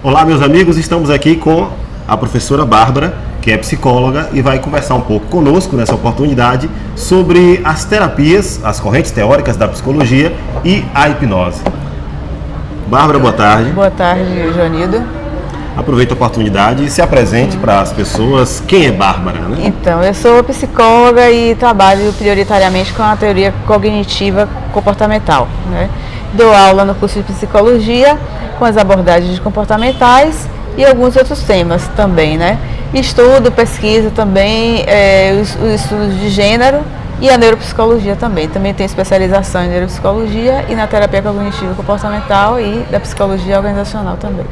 Olá, meus amigos, estamos aqui com a professora Bárbara, que é psicóloga e vai conversar um pouco conosco nessa oportunidade sobre as terapias, as correntes teóricas da psicologia e a hipnose. Bárbara, boa tarde. Boa tarde, Joanildo. Aproveita a oportunidade e se apresente para as pessoas. Quem é Bárbara, né? Então, eu sou psicóloga e trabalho prioritariamente com a teoria cognitiva comportamental, né? Dou aula no curso de psicologia com as abordagens comportamentais e alguns outros temas também, né? Estudo, pesquisa também, os estudos de gênero e a neuropsicologia também. Também tenho especialização em neuropsicologia e na terapia cognitiva comportamental e da psicologia organizacional também.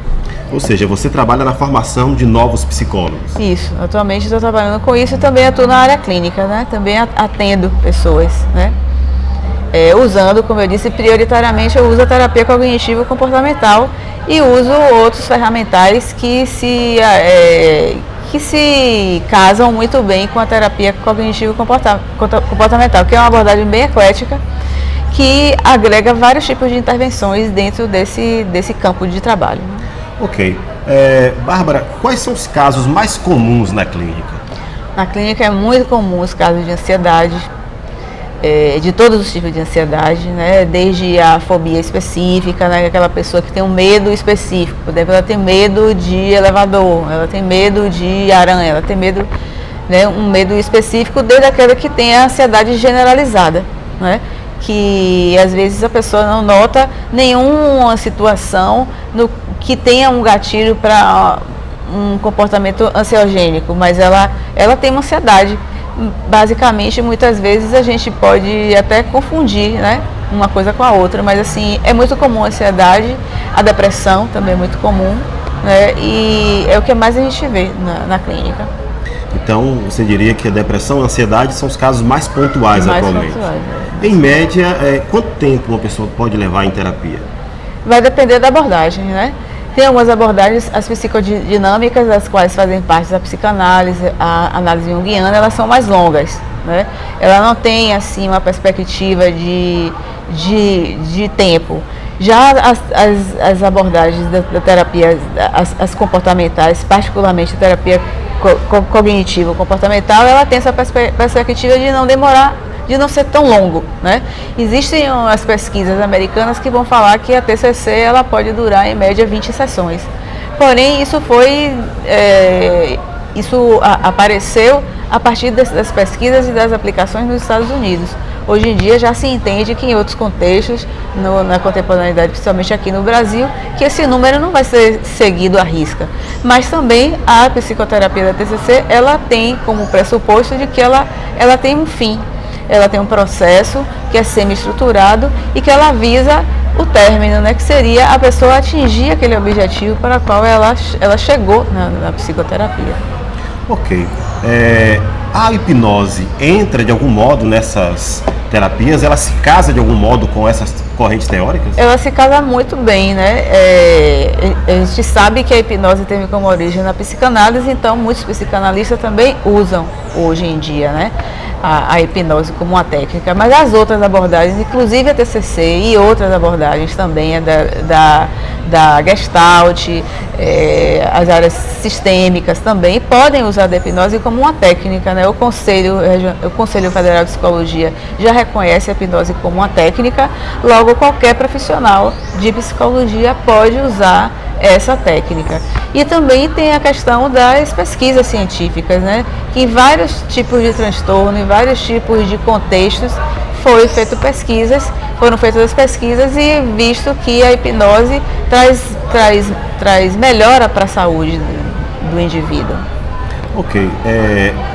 Ou seja, você trabalha na formação de novos psicólogos. Isso, atualmente estou trabalhando com isso e também atuo na área clínica, né? Também atendo pessoas, né? Usando, como eu disse, prioritariamente eu uso a terapia cognitiva comportamental e uso outros ferramentais que se casam muito bem com a terapia cognitiva comportamental, que é uma abordagem bem eclética, que agrega vários tipos de intervenções dentro desse campo de trabalho. Ok. Bárbara, quais são os casos mais comuns na clínica? Na clínica é muito comum os casos de ansiedade, de todos os tipos de ansiedade, né? Desde a fobia específica, né? Aquela pessoa que tem um medo específico, por exemplo, ela tem medo de elevador, ela tem medo de aranha, ela tem medo, né? Um medo específico, desde aquela que tem a ansiedade generalizada, né? Que às vezes a pessoa não nota nenhuma situação que tenha um gatilho para um comportamento ansiogênico, mas ela tem uma ansiedade. Basicamente, muitas vezes a gente pode até confundir, né, uma coisa com a outra, mas assim, é muito comum a ansiedade, a depressão também é muito comum, né, e é o que mais a gente vê na clínica. Então, você diria que a depressão e a ansiedade são os casos mais pontuais atualmente. Em média, quanto tempo uma pessoa pode levar em terapia? Vai depender da abordagem, né? Tem algumas abordagens, as psicodinâmicas, das quais fazem parte da psicanálise, a análise junguiana, elas são mais longas, né? Ela não tem, assim, uma perspectiva de tempo. Já as abordagens da terapia, as comportamentais, particularmente a terapia cognitivo comportamental, ela tem essa perspectiva de não demorar, de não ser tão longo, né? Existem as pesquisas americanas que vão falar que a TCC ela pode durar em média 20 sessões. Porém, isso apareceu a partir das pesquisas e das aplicações nos Estados Unidos. Hoje em dia já se entende que em outros contextos, na contemporaneidade, principalmente aqui no Brasil, que esse número não vai ser seguido à risca. Mas também a psicoterapia da TCC, ela tem como pressuposto de que ela tem um fim, ela tem um processo que é semi-estruturado e que ela visa o término, né, que seria a pessoa atingir aquele objetivo para o qual ela chegou na psicoterapia. Ok. A hipnose entra de algum modo nessas terapias? Ela se casa de algum modo com essas correntes teóricas? Ela se casa muito bem, né? A gente sabe que a hipnose teve como origem na psicanálise, então muitos psicanalistas também usam hoje em dia, né, a hipnose como uma técnica, mas as outras abordagens, inclusive a TCC e outras abordagens também, da Gestalt, as áreas sistêmicas também podem usar a hipnose como uma técnica, né? O Conselho Federal de Psicologia já reconhece a hipnose como uma técnica, logo qualquer profissional de psicologia pode usar essa técnica. E também tem a questão das pesquisas científicas, né? Que em vários tipos de transtorno, em vários tipos de contextos, foram feitas as pesquisas e visto que a hipnose traz melhora para a saúde do indivíduo. Ok.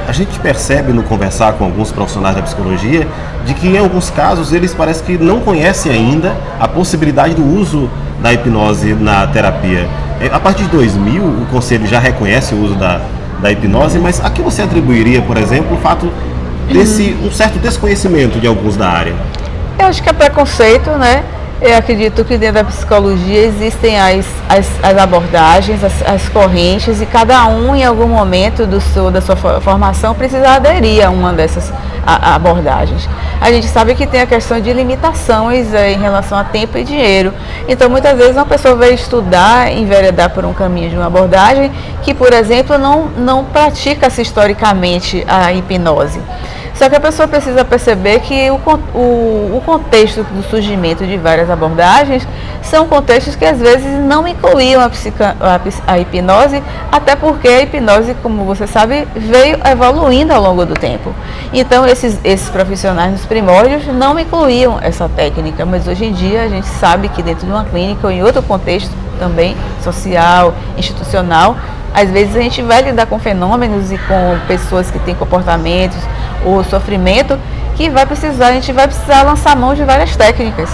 A gente percebe no conversar com alguns profissionais da psicologia de que em alguns casos eles parecem que não conhecem ainda a possibilidade do uso da hipnose na terapia. A partir de 2000, o Conselho já reconhece o uso da hipnose, mas a que você atribuiria, por exemplo, o fato desse um certo desconhecimento de alguns da área? Eu acho que é preconceito, né? Eu acredito que dentro da psicologia existem as abordagens, as correntes, e cada um em algum momento da sua formação precisa aderir a uma dessas abordagens. A gente sabe que tem a questão de limitações em relação a tempo e dinheiro. Então, muitas vezes uma pessoa vai estudar, enveredar por um caminho de uma abordagem que, por exemplo, não pratica-se historicamente a hipnose. Só que a pessoa precisa perceber que o contexto do surgimento de várias abordagens são contextos que às vezes não incluíam a hipnose, até porque a hipnose, como você sabe, veio evoluindo ao longo do tempo. Então esses profissionais nos primórdios não incluíam essa técnica, mas hoje em dia a gente sabe que dentro de uma clínica ou em outro contexto também social, institucional, às vezes a gente vai lidar com fenômenos e com pessoas que têm comportamentos ou sofrimento que a gente vai precisar lançar mão de várias técnicas.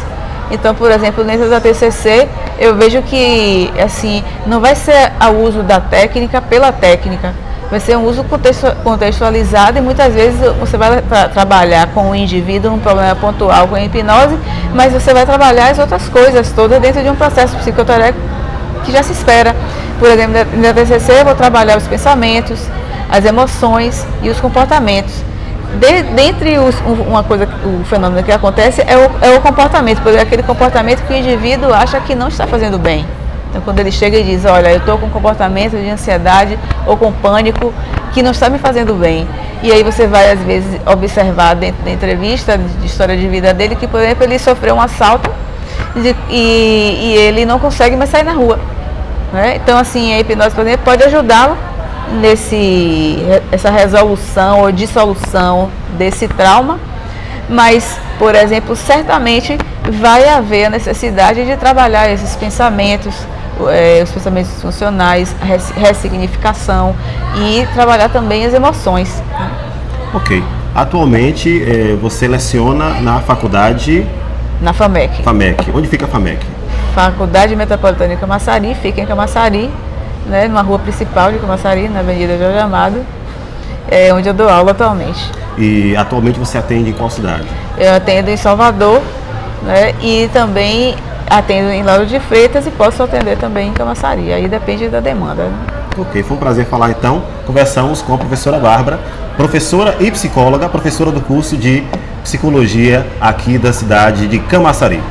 Então, por exemplo, dentro da TCC, eu vejo que assim, não vai ser o uso da técnica pela técnica, vai ser um uso contextualizado, e muitas vezes você vai trabalhar com o indivíduo num problema pontual com a hipnose, mas você vai trabalhar as outras coisas todas dentro de um processo psicoterápico que já se espera. Por exemplo, na TCC eu vou trabalhar os pensamentos, as emoções e os comportamentos. Dentre o fenômeno que acontece é o comportamento, porque é aquele comportamento que o indivíduo acha que não está fazendo bem. Então, quando ele chega e diz, olha, eu estou com um comportamento de ansiedade ou com pânico que não está me fazendo bem. E aí você vai, às vezes, observar dentro da entrevista, de história de vida dele, que, por exemplo, ele sofreu um assalto e ele não consegue mais sair na rua. Né? Então, assim, a hipnose, por exemplo, pode ajudá-lo essa resolução ou dissolução desse trauma, mas, por exemplo, certamente vai haver a necessidade de trabalhar esses pensamentos, os pensamentos funcionais, ressignificação, e trabalhar também as emoções. Ok. Atualmente você leciona na faculdade... Na FAMEC. FAMEC. Onde fica a FAMEC? Faculdade Metropolitana de Camaçari, fica em Camaçari, né, numa rua principal de Camaçari, na Avenida Jorge Amado, onde eu dou aula atualmente. E atualmente você atende em qual cidade? Eu atendo em Salvador, né, e também atendo em Lauro de Freitas, e posso atender também em Camaçari, aí depende da demanda. Né? Ok, foi um prazer falar então. Conversamos com a professora Bárbara, professora e psicóloga, professora do curso de psicologia aqui da cidade de Camaçari.